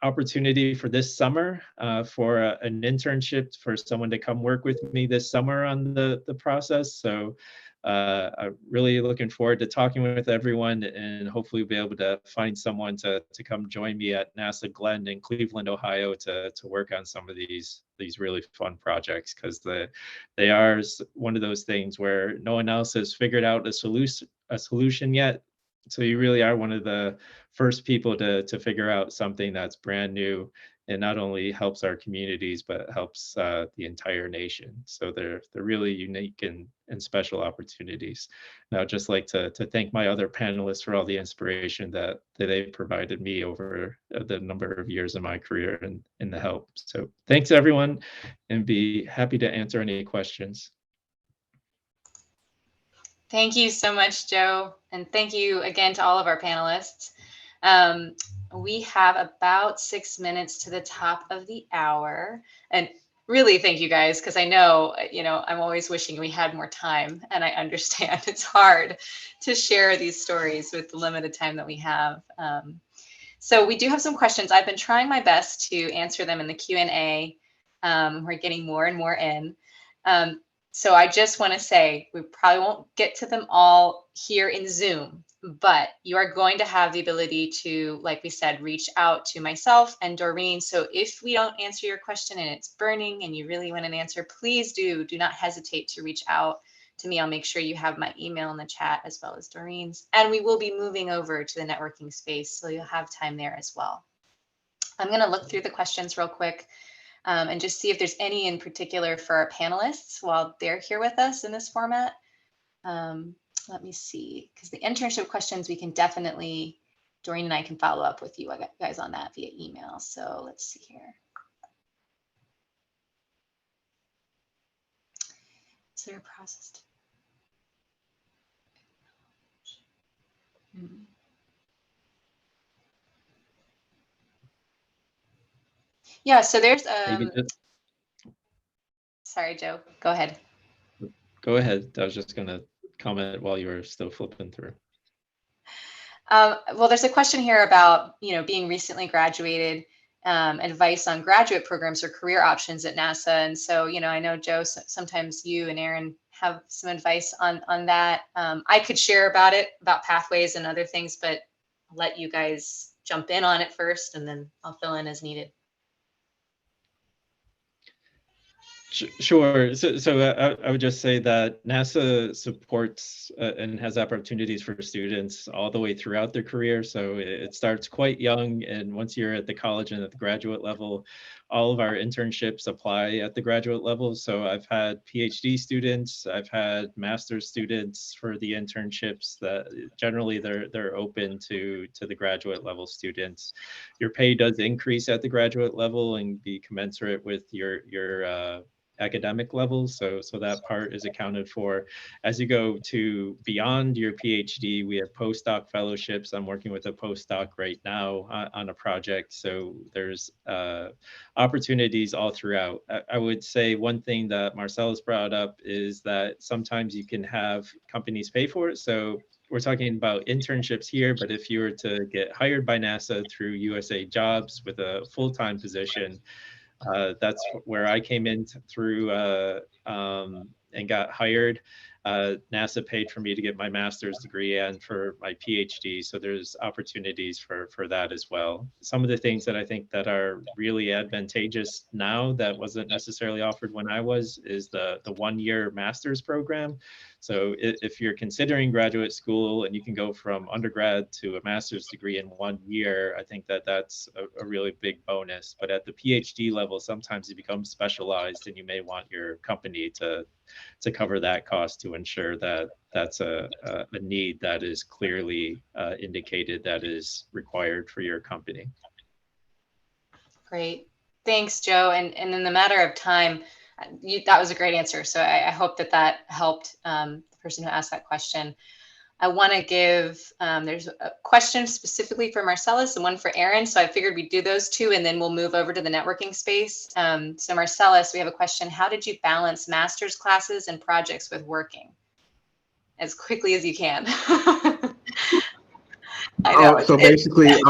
opportunity for this summer for an internship for someone to come work with me this summer on the process. So I'm really looking forward to talking with everyone, and hopefully be able to find someone to come join me at NASA Glenn in Cleveland, Ohio to work on some of these really fun projects, because they are one of those things where no one else has figured out a solution yet. So you really are one of the first people to figure out something that's brand new and not only helps our communities, but helps the entire nation. So they're really unique and special opportunities. And I'd just like to thank my other panelists for all the inspiration that they provided me over the number of years of my career and the help. So thanks everyone, and be happy to answer any questions. Thank you so much, Joe. And thank you again to all of our panelists. We have about 6 minutes to the top of the hour. And really thank you guys, because I know, I'm always wishing we had more time, and I understand it's hard to share these stories with the limited time that we have. So we do have some questions. I've been trying my best to answer them in the Q&A. We're getting more and more in. So I just want to say, we probably won't get to them all here in Zoom, but you are going to have the ability to, like we said, reach out to myself and Doreen. So if we don't answer your question and it's burning and you really want an answer, please do not hesitate to reach out to me. I'll make sure you have my email in the chat as well as Doreen's. And we will be moving over to the networking space, so you'll have time there as well. I'm going to look through the questions real quick. And just see if there's any in particular for our panelists while they're here with us in this format. Let me see, because the internship questions we can definitely, Doreen and I can follow up with you guys on that via email. So let's see here. Is there a process? Yeah, so there's sorry, Joe, go ahead. Go ahead. I was just going to comment while you were still flipping through. Well, there's a question here about, being recently graduated, advice on graduate programs or career options at NASA. And so, I know, Joe, sometimes you and Aaron have some advice on that. I could share about pathways and other things, but I'll let you guys jump in on it first, and then I'll fill in as needed. Sure. So I would just say that NASA supports and has opportunities for students all the way throughout their career. So it starts quite young, and once you're at the college and at the graduate level, all of our internships apply at the graduate level. So I've had PhD students, I've had master's students for the internships that generally they're open to the graduate level students. Your pay does increase at the graduate level and be commensurate with your academic levels. So that part is accounted for. As you go to beyond your PhD, we have postdoc fellowships. I'm working with a postdoc right now on a project. So there's opportunities all throughout. I would say one thing that Marcellus brought up is that sometimes you can have companies pay for it. So we're talking about internships here, but if you were to get hired by NASA through USA Jobs with a full-time position, that's where I came in through and got hired. NASA paid for me to get my master's degree and for my PhD. So there's opportunities for that as well. Some of the things that I think that are really advantageous now that wasn't necessarily offered when I was is the 1-year master's program. So if you're considering graduate school and you can go from undergrad to a master's degree in 1 year, I think that that's a really big bonus. But at the PhD level, sometimes it becomes specialized and you may want your company to cover that cost to ensure that that's a need that is clearly indicated that is required for your company. Great. Thanks, Joe. And in the matter of time, that was a great answer. So I hope that helped the person who asked that question. I want to give, there's a question specifically for Marcellus and one for Aaron. So I figured we'd do those two and then we'll move over to the networking space. So Marcellus, we have a question. How did you balance master's classes and projects with working? As quickly as you can. I know. So basically,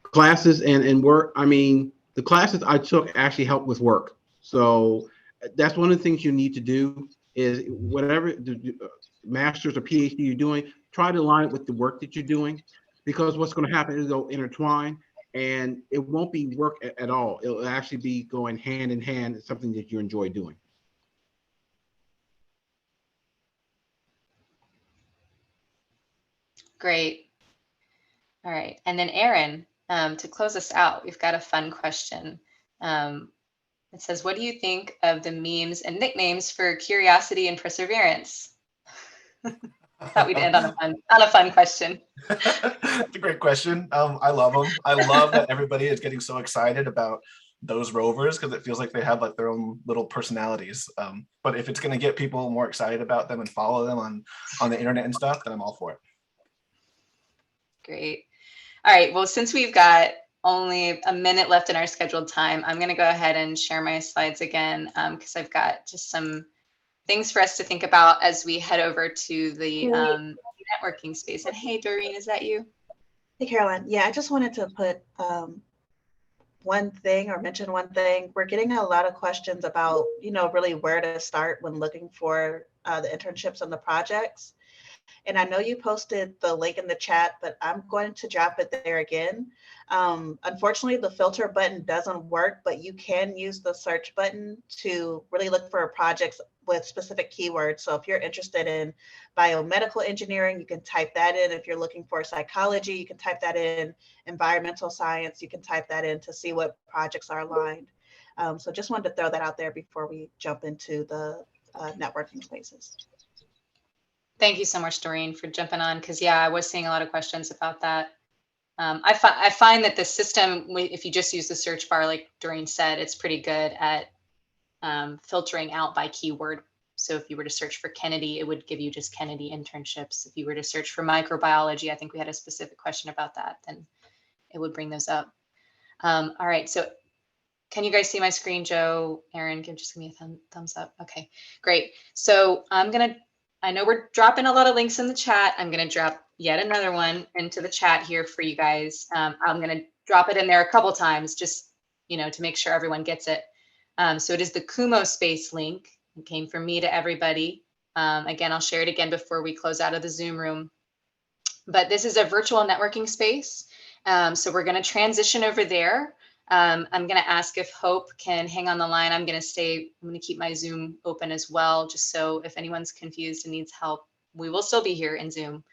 classes and work. I mean, the classes I took actually helped with work. So that's one of the things you need to do is whatever the master's or PhD you're doing, try to align it with the work that you're doing, because what's going to happen is they'll intertwine and it won't be work at all. It'll actually be going hand in hand. It's something that you enjoy doing. Great. All right. And then Aaron, to close us out, we've got a fun question. It says, what do you think of the memes and nicknames for curiosity and perseverance? Thought we'd end on a fun question. It's a great question. I love them. I love that everybody is getting so excited about those rovers because it feels like they have like their own little personalities. But if it's going to get people more excited about them and follow them on the internet and stuff, then I'm all for it. Great. All right. Well, since we've got only a minute left in our scheduled time, I'm going to go ahead and share my slides again because I've got just some things for us to think about as we head over to the networking space. And hey, Doreen, is that you? Hey, Caroline. Yeah, I just wanted to put one thing or mention one thing. We're getting a lot of questions about, really where to start when looking for the internships and the projects. And I know you posted the link in the chat, but I'm going to drop it there again. Unfortunately, the filter button doesn't work, but you can use the search button to really look for projects with specific keywords. So if you're interested in biomedical engineering, you can type that in. If you're looking for psychology, you can type that in. Environmental science, you can type that in to see what projects are aligned. So just wanted to throw that out there before we jump into the networking spaces. Thank you so much, Doreen, for jumping on, because yeah, I was seeing a lot of questions about that. I find that the system, if you just use the search bar, like Doreen said, it's pretty good at filtering out by keyword. So if you were to search for Kennedy, it would give you just Kennedy internships. If you were to search for microbiology, I think we had a specific question about that, then it would bring those up. All right, so can you guys see my screen, Joe, Aaron? Just give me a thumbs up. Okay, great. So I know we're dropping a lot of links in the chat. I'm going to drop yet another one into the chat here for you guys. I'm going to drop it in there a couple times just, to make sure everyone gets it. So it is the Kumo space link. It came from me to everybody. Again, I'll share it again before we close out of the Zoom room. But this is a virtual networking space. So we're going to transition over there. I'm going to ask if Hope can hang on the line. I'm going to keep my Zoom open as well, just so if anyone's confused and needs help, we will still be here in Zoom.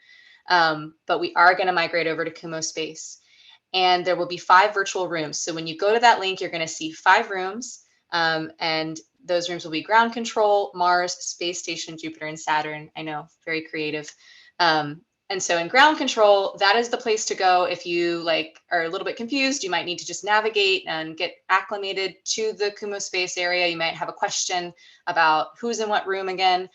But we are going to migrate over to Kumo Space. and there will be 5 virtual rooms. So when you go to that link, you're going to see 5 rooms, and those rooms will be ground control, Mars, space station, Jupiter, and Saturn. I know, very creative. And so in ground control, that is the place to go if you are a little bit confused. You might need to just navigate and get acclimated to the Kumo space area. You might have a question about who's in what room again.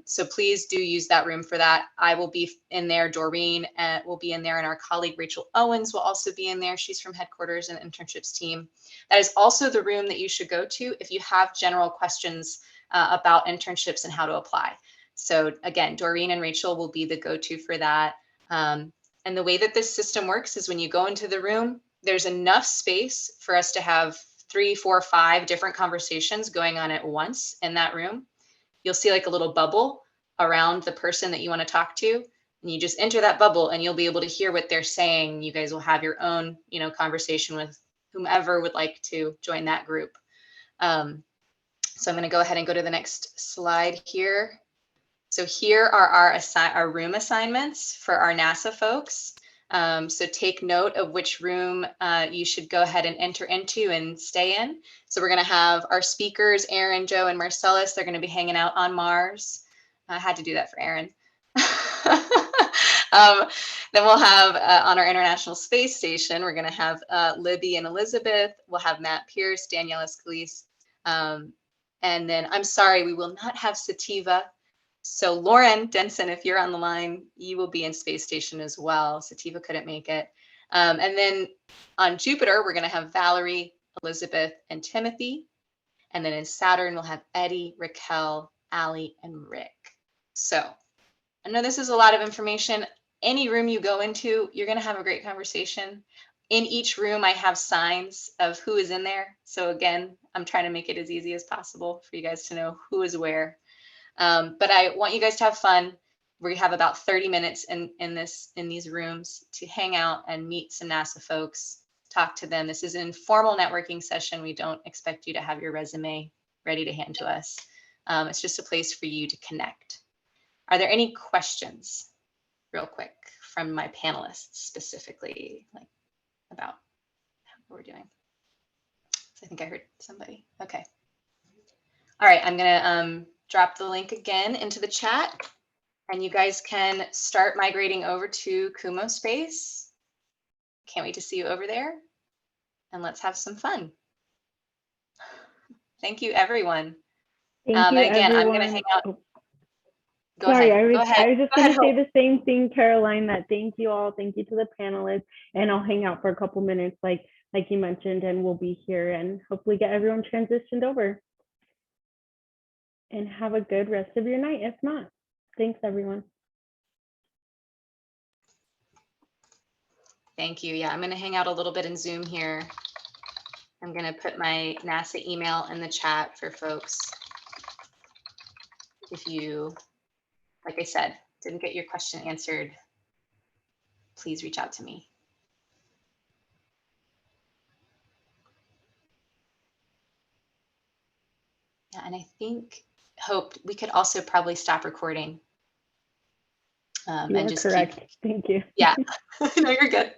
So please do use that room for that. I will be in there. Doreen will be in there, and our colleague Rachel Owens will also be in there. She's from headquarters and internships team. That is also the room that you should go to if you have general questions about internships and how to apply. So again, Doreen and Rachel will be the go-to for that. And the way that this system works is when you go into the room, there's enough space for us to have 3, 4, 5 different conversations going on at once in that room. You'll see like a little bubble around the person that you want to talk to, and you just enter that bubble and you'll be able to hear what they're saying. You guys will have your own, conversation with whomever would like to join that group. So I'm going to go ahead and go to the next slide here. So here are our room assignments for our NASA folks. So take note of which room you should go ahead and enter into and stay in. So we're going to have our speakers, Aaron, Joe, and Marcellus. They're going to be hanging out on Mars. I had to do that for Aaron. Then we'll have on our International Space Station, we're going to have Libby and Elizabeth. We'll have Matt Pierce, Daniela Scalise. And then I'm sorry, we will not have Sativa. So Lauren Denson, if you're on the line, you will be in Space Station as well. Sativa couldn't make it. And then on Jupiter, we're going to have Valerie, Elizabeth, and Timothy. And then in Saturn, we'll have Eddie, Raquel, Allie, and Rick. So I know this is a lot of information. Any room you go into, you're going to have a great conversation. In each room, I have signs of who is in there. So again, I'm trying to make it as easy as possible for you guys to know who is where. But I want you guys to have fun. We have about 30 minutes in these rooms to hang out and meet some NASA folks, talk to them. This is an informal networking session. We don't expect you to have your resume ready to hand to us. It's just a place for you to connect. Are there any questions, real quick, from my panelists specifically, about what we're doing? So I think I heard somebody. Okay. All right, I'm gonna drop the link again into the chat, and you guys can start migrating over to Kumo Space. Can't wait to see you over there, and let's have some fun. Thank you, everyone. Thank you, again, everyone. I'm going to hang out. Go Sorry, ahead. I was just going to say the same thing, Caroline, that thank you all. Thank you to the panelists, and I'll hang out for a couple minutes like you mentioned, and we'll be here and hopefully get everyone transitioned over. And have a good rest of your night, if not. Thanks, everyone. Thank you. Yeah, I'm going to hang out a little bit in Zoom here. I'm going to put my NASA email in the chat for folks. If you, like I said, didn't get your question answered, please reach out to me. Yeah, and I think, Hope, we could also probably stop recording. You are correct. Thank you. Yeah, no, you're good.